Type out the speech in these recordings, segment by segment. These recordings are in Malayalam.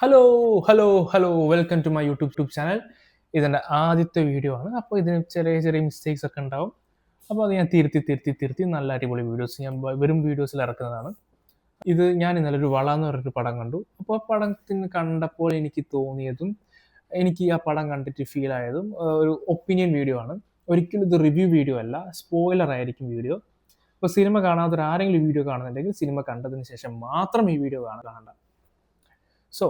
Hello hello welcome to my YouTube channel. ഇതെൻ്റെ ആദ്യത്തെ വീഡിയോ ആണ്. അപ്പോൾ ഇതിന് ചെറിയ ചെറിയ മിസ്റ്റേക്സ് ഒക്കെ ഉണ്ടാവും. അപ്പോൾ അത് ഞാൻ തിരുത്തി നല്ല അടിപൊളി വീഡിയോസ് ഞാൻ വരും വീഡിയോസിൽ ഇറക്കുന്നതാണ്. ഇത് ഞാൻ ഇന്നലെ ഒരു വള എന്ന് പറഞ്ഞൊരു പടം കണ്ടു. അപ്പോൾ ആ പടത്തിന് കണ്ടപ്പോൾ എനിക്ക് തോന്നിയതും എനിക്ക് ആ പടം കണ്ടിട്ട് ഫീൽ ആയതും ഒരു ഒപ്പീനിയൻ വീഡിയോ ആണ്. ഒരിക്കലും ഇത് റിവ്യൂ വീഡിയോ അല്ല, സ്പോയിലർ ആയിരിക്കും വീഡിയോ. ഇപ്പോൾ സിനിമ കാണാത്ത ആരെങ്കിലും വീഡിയോ കാണുന്നുണ്ടെങ്കിൽ സിനിമ കണ്ടതിന് ശേഷം മാത്രം ഈ വീഡിയോ കാണണ്ട. സോ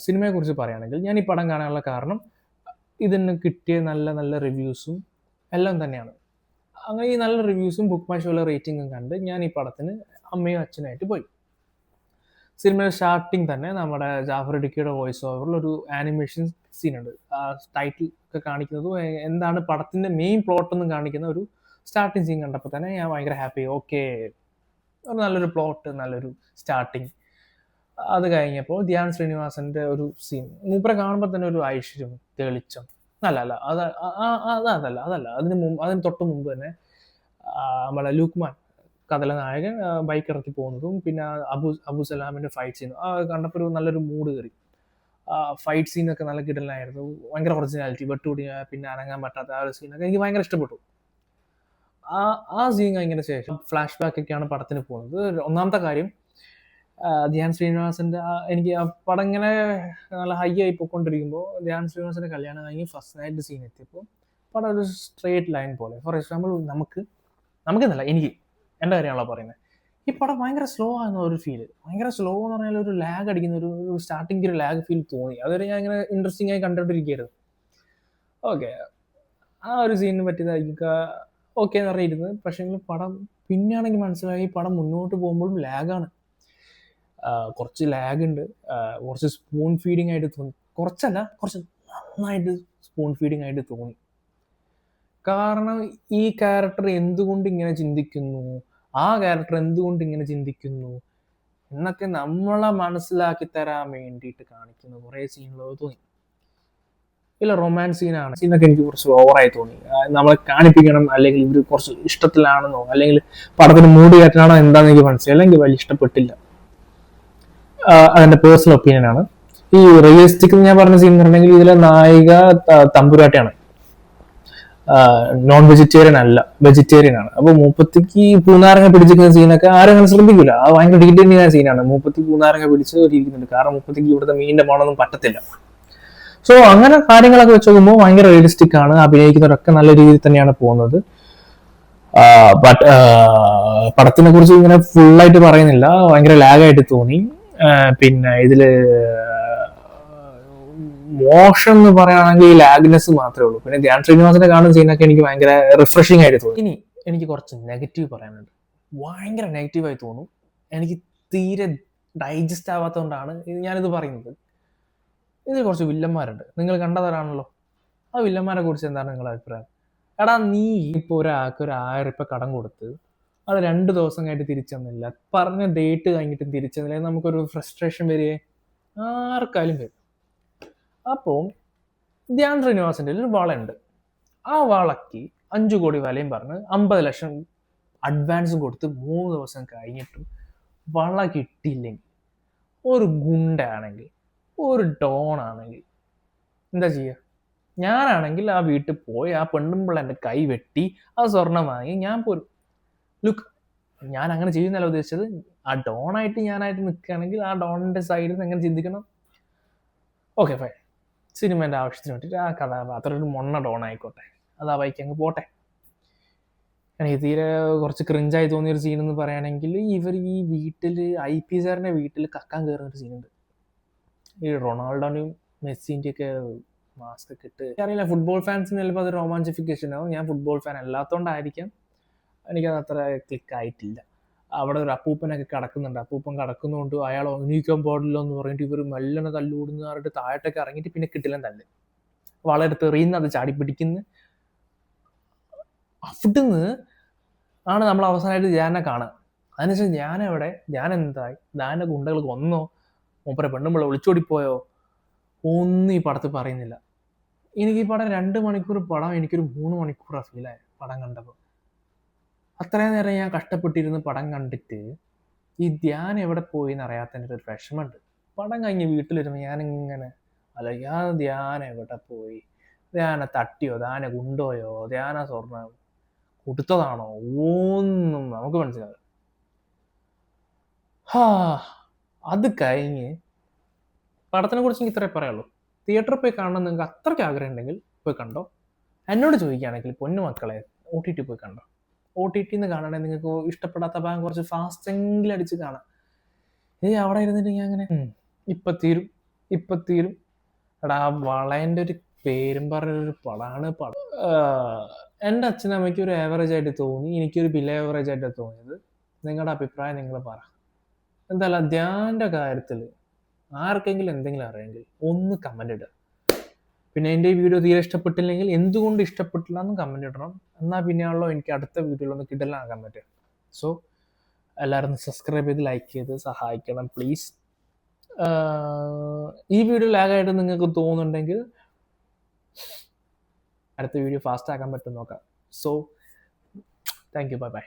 സിനിമയെക്കുറിച്ച് പറയുകയാണെങ്കിൽ ഞാൻ ഈ പടം കാണാനുള്ള കാരണം ഇതിന് കിട്ടിയ നല്ല നല്ല റിവ്യൂസും എല്ലാം തന്നെയാണ്. അങ്ങനെ ഈ നല്ല റിവ്യൂസും ബുക്ക് മൈ ഷോയിലെ റേറ്റിംഗും കണ്ട് ഞാൻ ഈ പടത്തിന് അമ്മയും അച്ഛനായിട്ട് പോയി. സിനിമയുടെ സ്റ്റാർട്ടിങ് തന്നെ നമ്മുടെ ജാഫർ ഇടുക്കിയുടെ വോയിസ് ഓവറിൽ ഒരു ആനിമേഷൻ സീനുണ്ട്. ആ ടൈറ്റിൽ ഒക്കെ കാണിക്കുന്നതും എന്താണ് പടത്തിൻ്റെ മെയിൻ പ്ലോട്ട് എന്നും കാണിക്കുന്ന ഒരു സ്റ്റാർട്ടിങ് സീൻ കണ്ടപ്പോൾ തന്നെ ഞാൻ ഭയങ്കര ഹാപ്പി. ഓക്കെ, ഒരു നല്ലൊരു പ്ലോട്ട്, നല്ലൊരു സ്റ്റാർട്ടിങ്. അത് കഴിഞ്ഞപ്പോൾ ധ്യാൻ ശ്രീനിവാസന്റെ ഒരു സീൻ മൂപ്പരെ കാണുമ്പോൾ തന്നെ ഒരു ഐശ്വര്യം, തെളിച്ചം. അല്ല അതല്ല അതിന് തൊട്ട് മുമ്പ് തന്നെ നമ്മളെ ലുക്മാൻ കഥല നായകൻ ബൈക്ക് ഇറക്കി പോകുന്നതും പിന്നെ അബു സലാമിന്റെ ഫൈറ്റ് സീൻ കണ്ടപ്പോൾ ഒരു നല്ലൊരു മൂഡ് കയറി. ഫൈറ്റ് സീനൊക്കെ നല്ല കിടലായിരുന്നു, ഭയങ്കര ഒറിജിനാലിറ്റി, വെട്ടുകൂടി പിന്നെ അനങ്ങാൻ പറ്റാത്ത ആ ഒരു സീനൊക്കെ എനിക്ക് ഭയങ്കര ഇഷ്ടപ്പെട്ടു. ആ സീൻ കഴിഞ്ഞതിന് ശേഷം ഫ്ലാഷ് ബാക്ക് ഒക്കെയാണ് പടത്തിന് പോകുന്നത്. ഒന്നാമത്തെ കാര്യം, ധ്യാൻ ശ്രീനിവാസന്റെ എനിക്ക് ആ പടം ഇങ്ങനെ നല്ല ഹൈ ആയി പോയിക്കൊണ്ടിരിക്കുമ്പോൾ ധ്യാൻ ശ്രീനിവാസന്റെ കല്യാണം കഴിഞ്ഞ് ഫസ്റ്റ് നൈറ്റ് സീൻ എത്തിയപ്പോൾ പടം ഒരു സ്ട്രേറ്റ് ലൈൻ പോലെ. ഫോർ എക്സാമ്പിൾ നമുക്കെന്നല്ല, എനിക്ക് എൻ്റെ കാര്യമാണല്ലോ പറയുന്നത്. ഈ പടം ഭയങ്കര സ്ലോ ആകുന്ന ഒരു ഫീല്, ഭയങ്കര സ്ലോ എന്ന് പറഞ്ഞാൽ ഒരു ലാഗ് അടിക്കുന്ന ഒരു സ്റ്റാർട്ടിങ് ഒരു ലാഗ് ഫീൽ തോന്നി. അതുവരെ ഞാൻ ഇങ്ങനെ ഇൻട്രസ്റ്റിംഗ് ആയി കണ്ടുകൊണ്ടിരിക്കുകയായിരുന്നു. ഓക്കെ, ആ ഒരു സീനിന് പറ്റിയതായിരിക്കും ഓക്കെ എന്ന് പറഞ്ഞിരുന്നത്. പക്ഷേ പടം പിന്നെയാണെങ്കിൽ മനസ്സിലായി പടം മുന്നോട്ട് പോകുമ്പോഴും ലാഗാണ്. കുറച്ച് ലാഗ് ഉണ്ട്, കുറച്ച് സ്പൂൺ ഫീഡിങ് ആയിട്ട് തോന്നി. കുറച്ച് നന്നായിട്ട് സ്പൂൺ ഫീഡിങ് ആയിട്ട് തോന്നി. കാരണം ഈ ക്യാരക്ടർ എന്തുകൊണ്ട് ഇങ്ങനെ ചിന്തിക്കുന്നു, ആ ക്യാരക്ടർ എന്തുകൊണ്ട് ഇങ്ങനെ ചിന്തിക്കുന്നു എന്നൊക്കെ നമ്മളെ മനസ്സിലാക്കി തരാൻ വേണ്ടിയിട്ട് കാണിക്കുന്ന കുറേ സീനുകൾ തോന്നി. ഇല്ല, റൊമാൻസ് സീനൊക്കെ എനിക്ക് കുറച്ച് ഓവറായി തോന്നി. നമ്മളെ കാണിപ്പിക്കണം, അല്ലെങ്കിൽ ഇവർ കുറച്ച് ഇഷ്ടത്തിലാണെന്നോ അല്ലെങ്കിൽ പടത്തിന് മൂഡ് കയറ്റാനാണോ എന്താണെന്ന് എനിക്ക് മനസ്സിലായില്ല. എനിക്ക് വലിയ ഇഷ്ടപ്പെട്ടില്ല. അതെന്റെ പേഴ്സണൽ ഒപ്പീനിയൻ ആണ്. ഈ റിയലിസ്റ്റിക് ഞാൻ പറഞ്ഞ സീൻ എന്ന് പറഞ്ഞെങ്കിൽ ഇതിലെ നായിക തമ്പുരാട്ടിയാണ്, നോൺ വെജിറ്റേറിയൻ അല്ല, വെജിറ്റേറിയൻ ആണ്. അപ്പൊ മൂപ്പത്തിക്ക് പൂനാരങ്ങ പിടിച്ചിരിക്കുന്ന സീനൊക്കെ ആരും അങ്ങനെ ശ്രദ്ധിക്കില്ല. അത് ഭയങ്കര ഡീറ്റെയിലിംഗ് ആയ സീനാണ്. മൂപ്പത്തി പൂനാരങ്ങ പിടിച്ച് ഇരിക്കുന്നുണ്ട്, കാരണം മൂപ്പത്തിക്ക് ഇവിടുത്തെ മീനിന്റെ മണമൊന്നും പറ്റത്തില്ല. സോ അങ്ങനെ കാര്യങ്ങളൊക്കെ വെച്ച് നോക്കുമ്പോൾ ഭയങ്കര റിയലിസ്റ്റിക് ആണ്. അഭിനയിക്കുന്നവരൊക്കെ നല്ല രീതിയിൽ തന്നെയാണ് പോകുന്നത്. ബട്ട് പടത്തിനെ കുറിച്ച് ഇങ്ങനെ ഫുള്ളായിട്ട് പറയുന്നില്ല, ഭയങ്കര ലാഗായിട്ട് തോന്നി. പിന്നെ ഇതില് മോശം എന്ന് പറയുകയാണെങ്കിൽ ഈ ലാഗ്നെസ് മാത്രമേ ഉള്ളൂ. പിന്നെ ധ്യാൻ ശ്രീനിവാസനെ കാണുന്ന സീനൊക്കെ എനിക്ക് ഭയങ്കര റിഫ്രഷിംഗ് ആയിട്ട് തോന്നി. ഇനി എനിക്ക് കുറച്ച് നെഗറ്റീവ് പറയാനുണ്ട്. ഭയങ്കര നെഗറ്റീവായി തോന്നും. എനിക്ക് തീരെ ഡൈജസ്റ്റ് ആവാത്തതുകൊണ്ടാണ് ഞാനിത് പറയുന്നത്. ഇതിൽ കുറച്ച് വില്ലന്മാരുണ്ട്, നിങ്ങൾ കണ്ടവരാണല്ലോ. ആ വില്ലന്മാരെ കുറിച്ച് എന്താണ് നിങ്ങളുടെ അഭിപ്രായം? എടാ, നീ ഇപ്പോൾ ഒരാൾക്ക് ഒരു 1000 രൂപ കടം കൊടുത്ത് അത് 2 ദിവസം കഴിഞ്ഞിട്ട് തിരിച്ചു തന്നില്ല, പറഞ്ഞ ഡേറ്റ് കഴിഞ്ഞിട്ടും തിരിച്ചു തന്നില്ല, നമുക്കൊരു ഫ്രസ്ട്രേഷൻ വരികയെ ആർക്കാലും വരും. അപ്പോൾ ധ്യാൻ ശ്രീനിവാസന്റെ ഒരു വളയുണ്ട്. ആ വളയ്ക്ക് 5 കോടി വിലയും പറഞ്ഞ് 50 ലക്ഷം അഡ്വാൻസും കൊടുത്ത് 3 ദിവസം കഴിഞ്ഞിട്ടും വള കിട്ടിയില്ലെങ്കിൽ, ഒരു ഗുണ്ടയാണെങ്കിൽ, ഒരു ഡോൺ ആണെങ്കിൽ എന്താ ചെയ്യുക? ഞാനാണെങ്കിൽ ആ വീട്ടിൽ പോയി ആ പെണ്ണുമ്പിള്ള എൻ്റെ കൈ വെട്ടി ആ സ്വർണം വാങ്ങി ഞാൻ പോരും. ലുക്ക്, ഞാൻ അങ്ങനെ ചെയ്യുന്നല്ല ഉദ്ദേശിച്ചത്. ആ ഡോണായിട്ട് ഞാനായിട്ട് നിൽക്കുകയാണെങ്കിൽ ആ ഡോണിന്റെ സൈഡിൽ നിന്ന് എങ്ങനെ ചിന്തിക്കണം? Okay, fine. സിനിമേൻ്റെ ആവശ്യത്തിന് വേണ്ടിയിട്ട് ആ കഥാപാത്രം ഒരു മൊണ്ണ ഡോൺ ആയിക്കോട്ടെ, അത് ആ വഴിക്ക് അങ്ങ് പോട്ടെ. എനിക്ക് തീരെ കുറച്ച് ക്രിഞ്ചായി തോന്നിയൊരു സീൻ എന്ന് പറയുകയാണെങ്കിൽ, ഇവർ ഈ വീട്ടിൽ IPS കാരൻ്റെ വീട്ടിൽ കക്കാൻ കയറുന്ന ഒരു സീനുണ്ട്. ഈ റൊണാൾഡോൻ്റെയും മെസ്സിൻ്റെ ഒക്കെ മാസ്ക് ഒക്കെ ഇട്ട്. അറിയില്ല, ഫുട്ബോൾ ഫാൻസിന് ചിലപ്പോൾ അത് റൊമാൻസിഫിക്കേഷൻ ആവും. ഞാൻ ഫുട്ബോൾ ഫാൻ അല്ലാത്തതുകൊണ്ടായിരിക്കാം എനിക്കത് അത്ര ക്ലിക്ക് ആയിട്ടില്ല. അവിടെ ഒരു അപ്പൂപ്പനൊക്കെ കിടക്കുന്നുണ്ട്. അപ്പൂപ്പൻ കിടക്കുന്നതുകൊണ്ട് അയാൾ എണീക്കാൻ പാടില്ല എന്ന് പറഞ്ഞിട്ട് ഇവർ മെല്ലനെ തല്ലുകൂടുന്ന പറഞ്ഞിട്ട് താഴോട്ടൊക്കെ ഇറങ്ങിയിട്ട് പിന്നെ കിട്ടില്ല തല്ല്. വളരെ തെറിയുന്ന അത് ചാടി പിടിക്കുന്നു. അവിടുന്ന് ആണ് നമ്മൾ അവസാനമായിട്ട് ധ്യാനെ കാണുക. അതിനുശേഷം ധ്യാൻ എന്തായി, ധ്യാൻ്റെ ഗുണ്ടകൾ കൊന്നോ, മൂപ്പരെ പെണ്ണുമ്പിള്ള ഒളിച്ചോടിപ്പോയോ, ഒന്നും ഈ പടത്തിൽ പറയുന്നില്ല. എനിക്ക് ഈ പടം 2 മണിക്കൂർ പടം എനിക്കൊരു 3 മണിക്കൂറാണ് ഫീലായ പടം കണ്ടപ്പോൾ. അത്രയും നേരം ഞാൻ കഷ്ടപ്പെട്ടിരുന്ന് പടം കണ്ടിട്ട് ഈ ധ്യാൻ എവിടെ പോയി എന്ന് അറിയാത്തതിൻ്റെ ഒരു വിഷമമുണ്ട്. പടം കഴിഞ്ഞ് വീട്ടിൽ വരുമ്പോൾ ഞാനിങ്ങനെ അല്ല ഞാൻ ധ്യാനം എവിടെ പോയി, ധ്യാന തട്ടിയോ, ധ്യാന കൊണ്ടുപോയോ, ധ്യാന സ്വർണ്ണം കൊടുത്തതാണോ, ഒന്നും നമുക്ക് മനസ്സിലാവില്ല. അത് കഴിഞ്ഞ് പടത്തിനെ കുറിച്ച് എനിക്ക് ഇത്രേ പറയുള്ളൂ. തിയേറ്ററിൽ പോയി കാണണം നിങ്ങൾക്ക് അത്രയ്ക്ക് ആഗ്രഹം ഉണ്ടെങ്കിൽ പോയി കണ്ടോ. എന്നോട് ചോദിക്കുകയാണെങ്കിൽ പൊന്നു മക്കളെ OTT പോയി കണ്ടോ. OTT കാണണമെങ്കിൽ നിങ്ങൾക്ക് ഇഷ്ടപ്പെടാത്ത ഭാഗം കുറച്ച് ഫാസ്റ്റെങ്കിലും അടിച്ച് കാണാം. അവിടെ ഇരുന്നിട്ട് അങ്ങനെ ഇപ്പൊ തീരും എടാ വളയൻ്റെ ഒരു പേരും പറഞ്ഞൊരു പടമാണ് പടം. എൻ്റെ അച്ഛനമ്മയ്ക്ക് ഒരു ആവറേജ് ആയിട്ട് തോന്നി, എനിക്കൊരു ബിലോ ആവറേജ് ആയിട്ട് തോന്നിയത്. നിങ്ങളുടെ അഭിപ്രായം നിങ്ങൾ പറ. എന്തായാലും ധ്യാൻ്റെ കാര്യത്തിൽ ആർക്കെങ്കിലും എന്തെങ്കിലും അറിയെങ്കിൽ ഒന്ന് കമൻ്റ് ഇടുക. പിന്നെ എൻ്റെ ഈ വീഡിയോ തീരെ ഇഷ്ടപ്പെട്ടില്ലെങ്കിൽ എന്തുകൊണ്ട് ഇഷ്ടപ്പെട്ടില്ല എന്ന് കമൻ്റ് ഇടണം. എന്നാൽ പിന്നെയാണല്ലോ എനിക്ക് അടുത്ത വീഡിയോയിലൊന്ന് കിടലാക്കാൻ പറ്റുക. സോ എല്ലാവരും സബ്സ്ക്രൈബ് ചെയ്ത് ലൈക്ക് ചെയ്ത് സഹായിക്കണം പ്ലീസ്. ഈ വീഡിയോ ലാഗായിട്ട് നിങ്ങൾക്ക് തോന്നുന്നുണ്ടെങ്കിൽ അടുത്ത വീഡിയോ ഫാസ്റ്റ് ആക്കാൻ പറ്റും നോക്കാം. So thank you, bye bye.